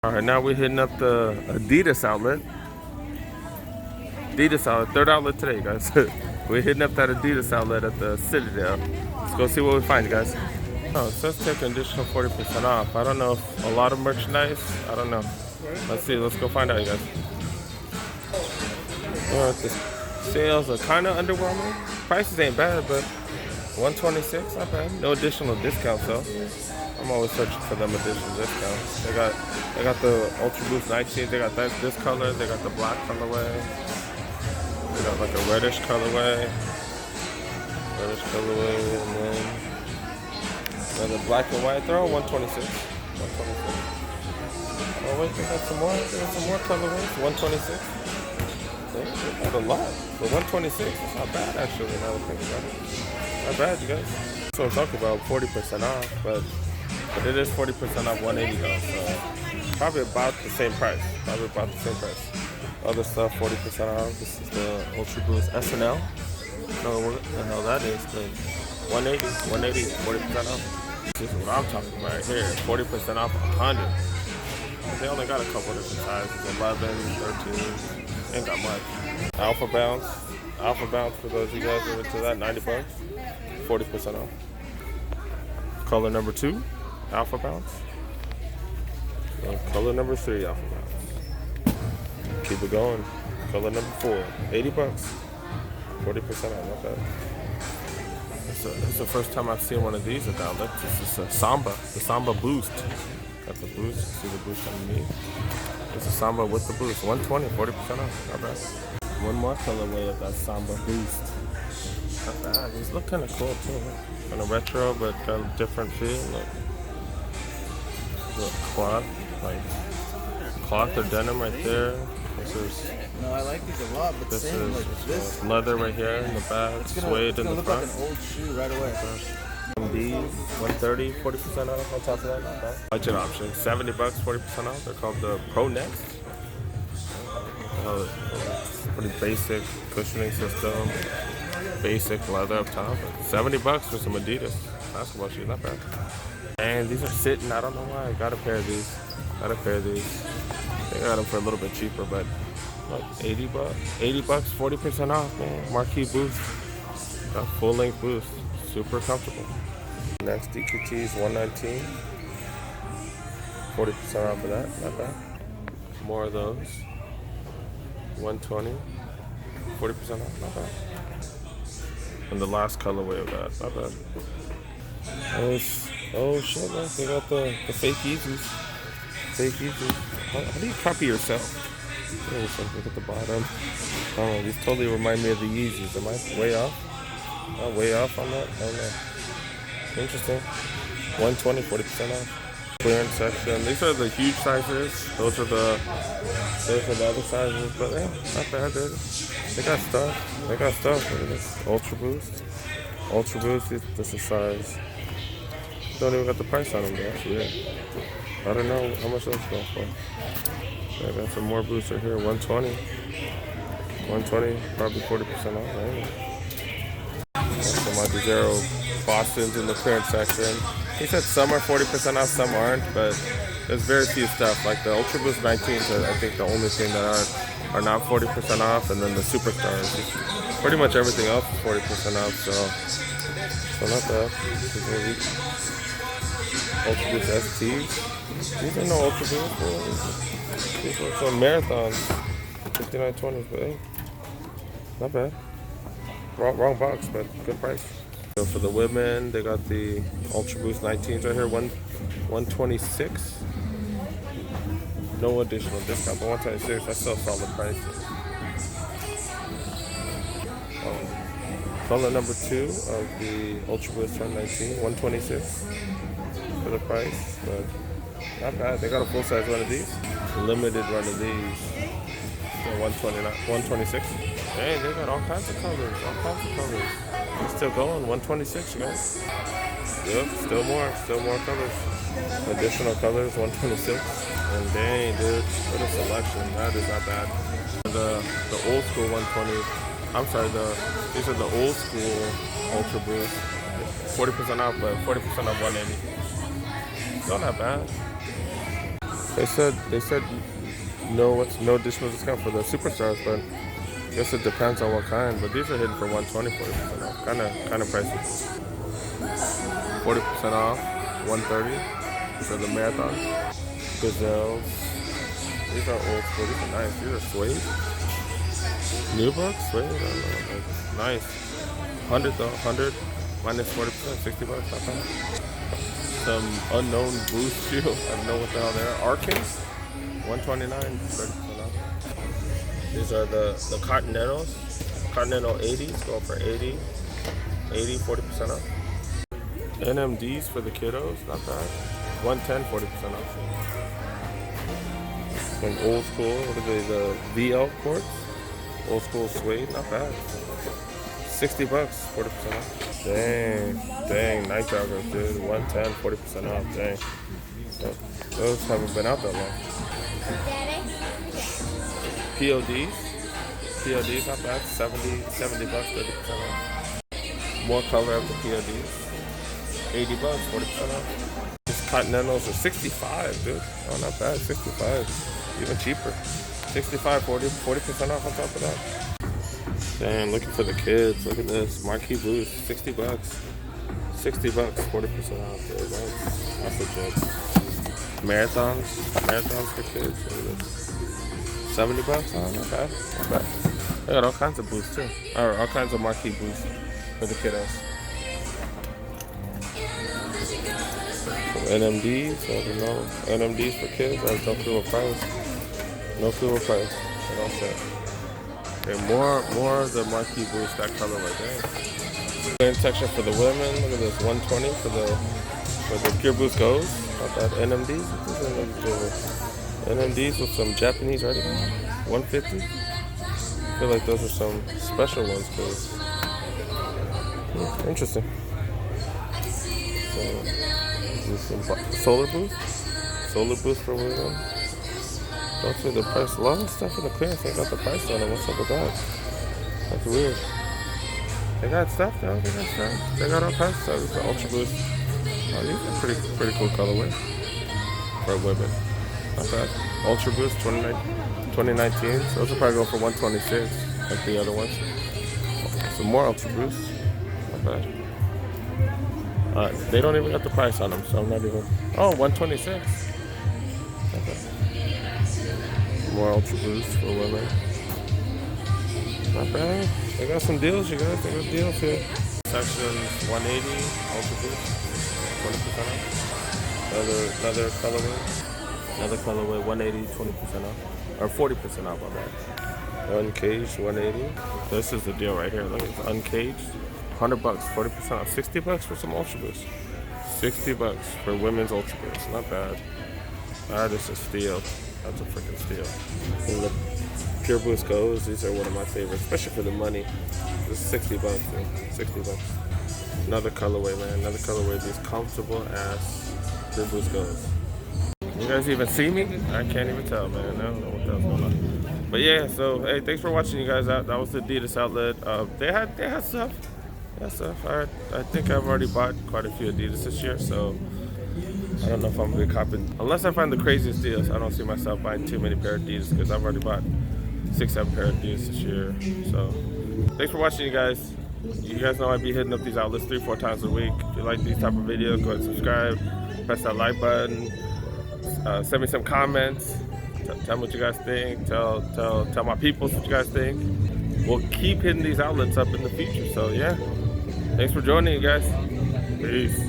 All right, now we're hitting up the Adidas Outlet. Adidas Outlet, third outlet today, guys. We're hitting up that Adidas Outlet at the Citadel. Let's go see what we find, guys. Oh, it says take an additional 40% off. I don't know if a lot of merchandise. I don't know. Let's see. Let's go find out, guys. The sales are kind of underwhelming. Prices ain't bad, but $126, not bad. No additional discounts though. I'm always searching for them additional discounts. They got the Ultraboost 19. They got this color. They got the black colorway. They got like a reddish colorway, and then the black and white. They're all 126. 126. Oh wait, they got some more. They got some more colorways. 126. They got a lot. For 126, it's not bad actually. Now that I think about it, not bad, you guys. That's what I'm talking about. 40% off, but it is 40% off 180 though. So probably about the same price. Other stuff 40% off. This is the Ultraboost SNL. I don't know what the hell that is. The 180, 40% off. This is what I'm talking about right here. 40% off 100. They only got a couple different sizes. 11, 13. Ain't got much. Alpha Bounce for those of you guys who are into that. $90. 40% off. Color number 2, Alpha Bounce. And color number 3, Alpha Bounce. Keep it going. Color number 4, $80. 40% off, not bad. It's the first time I've seen one of these at the outlet. This is a Samba, the Samba Boost. Got the boost. See the boost underneath. It's a Samba with the boost. 120, 40% off, not bad. One more colorway of that Samba Boost. Not bad. These look kind of cool too. Kind of retro, but got a different feel. Look, cloth, like cloth or denim right there. This is. No, I like these a lot, but this same is like this. Leather right here in the back, suede in the look front. like an old shoe right away. These 130, 40% off on top of that. Not bad. Budget options, $70, 40% off. They're called the Pro Next. Pretty basic cushioning system, basic leather up top. $70 for some Adidas basketball shoes, not bad. And these are sitting. I don't know why. Got a pair of these. They got them for a little bit cheaper, but like $80, 40% off, man. Marquee Boost, got full length boost, super comfortable. Next DQT's 119, 40% off of that, not bad. More of those. 120, 40% off, not bad. And the last colorway of that, not bad. Oh shit, man, they got the fake Yeezys. How do you copy yourself? Look at the bottom. Oh, these totally remind me of the Yeezys. Am I way off? Am I way off on that? I don't know. Interesting. 120, 40% off. Clearance section. These are the huge sizes. Those are the other sizes. But yeah, not bad, dude. They got stuff. Look at this. Ultraboost. This is size. Don't even got the price on them, though. That's weird. I don't know how much those go for. I got some more boosts right here. 120, probably 40% off. I don't know. Some Adidas Boston's in the clearance section. He said some are 40% off, some aren't, but there's very few stuff. Like the Ultraboost 19s are, I think, the only thing that are not 40% off, and then the Superstars. Pretty much everything else is 40% off, so not bad. Ultraboost STs. These are no Ultraboost. These are some marathons. 5920s, but hey, not bad. Wrong box, but good price. So for the women, they got the Ultraboost 19s right here, 126. No additional discount, but 126. That's still a solid price. Color number 2 of the Ultraboost 119, 126 for the price, but not bad. They got a full size one of these, limited run of these. So 126. Hey, they got all kinds of colors. It's still going. 126, you guys. Yep, still more colors. Additional colors, 126. And dang, dude, what a selection. That is not bad. The old school 120. I'm sorry, these are the old school Ultraboost. 40% off, but 40% off 180. Still not bad. They said no additional discount for the superstars, but I guess it depends on what kind. But these are hitting for 120, 40% off. Kind of pricey. 40% off, 130 for the marathon. Gazelles. These are old school. These are nice. These are suede. New bucks? Suede? I don't know. Nice. 100 though. 100 minus 40%. 60 bucks. Not bad. Some unknown boost shoe. I don't know what the hell they are. Arkins. 129. 30% off. These are the Continentals. Continental 80s. Go for 80. 40% off. NMDs for the kiddos. Not bad. 110. 40% off. Some old school. What are they? The VL cords. Old school suede. Not bad. 60 bucks. 40% off. Dang, night joggers, dude. 110, 40% off. Dang. Those haven't been out that long. PODs, not bad. 70 bucks, 30% off. More color of the PODs. 80 bucks, 40% off. These Continentals are 65, dude. Oh, not bad. 65. Even cheaper. 65, 40% off on top of that. Damn, looking for the kids. Look at this. Marquee Boost. 60 bucks. 60 bucks. 40% off. Dude. That's legit. Marathons for kids. Look at this. 70 bucks. Oh, not bad. Not bad. They got all kinds of boosts too. Or all kinds of marquee boosts for the kiddos. NMDs. I don't know. NMDs for kids. I don't feel a price. No clue what price. I don't say. Okay, more of the marquee boost, that color right there. Clearance section for the women. Look at this, 120 for the Pure Boost Goes. Not bad. NMDs. NMDs with some Japanese writing. 150. I feel like those are some special ones because interesting. So Solar Boost for women. Don't see the price. A lot of stuff in the clearance ain't got the price on it. What's up with that? That's weird. They got stuff though. They got all kinds of stuff. It's the Ultraboost. Oh, these are pretty cool colorway for women. Not bad. Ultraboost 2019. So those will probably go for 126 like the other ones. Some more Ultraboost. Not bad. They don't even got the price on them, so I'm not even. Oh, 126. Okay. More Ultraboost for women. Not bad. They got some deals, you guys. They got deals here. Section 180 Ultraboost, 20% off. Another colorway, 180, 20% off, or 40% off on that. Uncaged 180. This is the deal right here. Look, it's uncaged. 100 bucks, 40% off. 60 bucks for some Ultraboost. 60 bucks for women's Ultraboost. Not bad. That is a steal. That's a freaking steal. And the Pure Boost Goes. These are one of my favorites, especially for the money. This is 60 bucks, dude. 60 bucks. Another colorway, man. Another colorway. These comfortable ass Pure Boost Goes. You guys even see me? I can't even tell, man. I don't know what the hell's going on. But yeah, so hey, thanks for watching, you guys. That was the Adidas Outlet. They had stuff. I think I've already bought quite a few Adidas this year, so I don't know if I'm gonna be copping. Unless I find the craziest deals, I don't see myself buying too many pair of Adidas because I've already bought 6-7 pair of Adidas this year. So thanks for watching, you guys. You guys know I'd be hitting up these outlets 3-4 times a week. If you like these type of videos, go ahead and subscribe. Press that like button. Send me some comments. Tell me what you guys think. Tell my people what you guys think. We'll keep hitting these outlets up in the future. So yeah. Thanks for joining, you guys. Peace.